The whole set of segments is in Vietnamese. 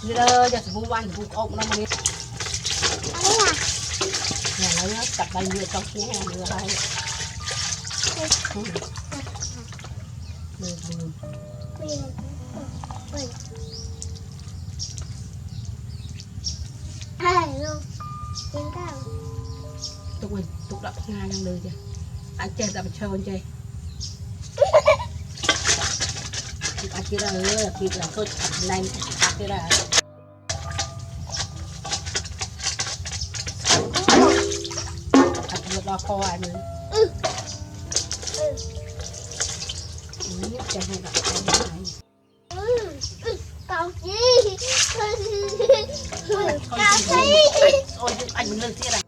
Đi đâu giờ vụ ăn vụ ốc nó mà đi nhà nó tập bay người trong kia hàng người hay tục đập ngang đang lừa chứ anh chơi đập chơi anh chơi anh kia là kịp là tôi này anh kia là anh lo kho ai mình chơi hay gặp cái này Cậu gì cậu gì ôi anh mình lên kia này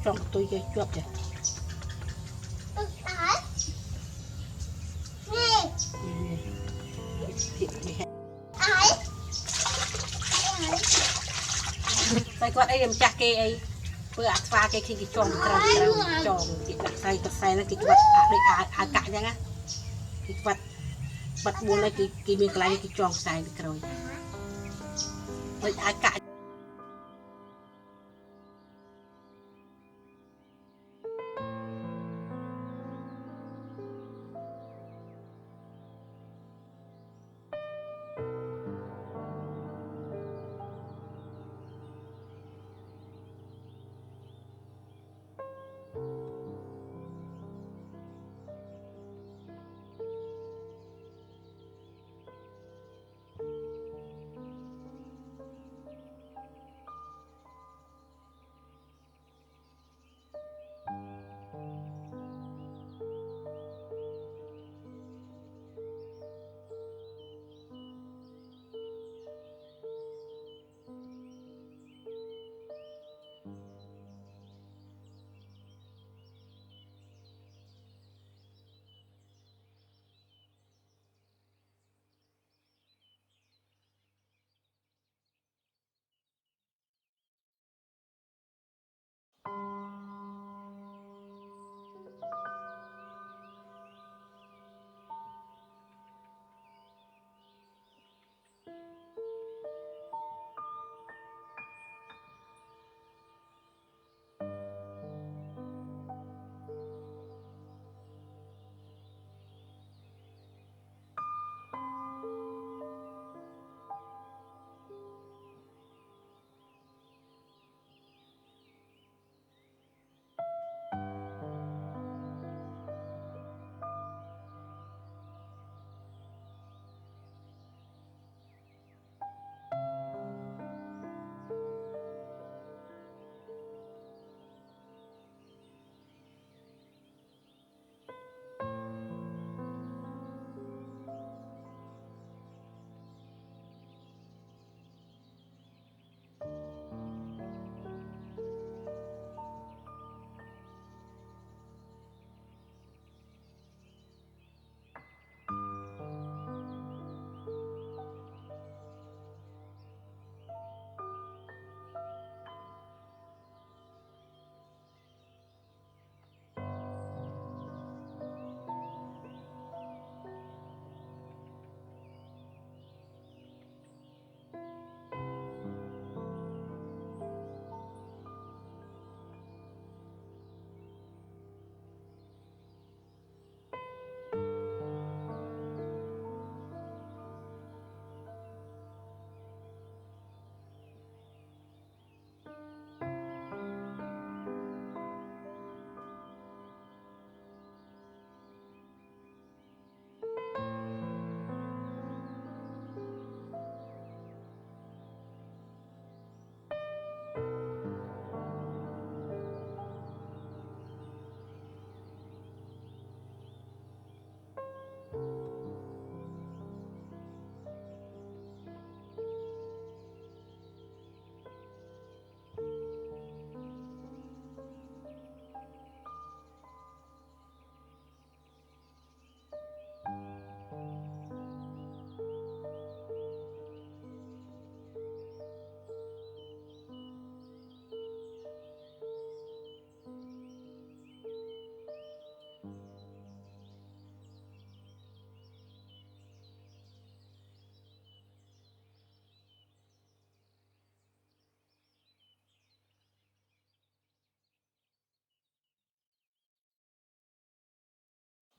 trong tôi chơi chuột vậy tay quạt ấy em chặt cây ấy bữa ăn pha cây khi cái tròn tròn cái đặt say nó cái vật à cả nha cái vật buồn là cái miếng cái tròn say rồi rồi à cả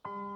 Hãy subscribe cho kênh Ghiền Mì Gõ để không bỏ lỡ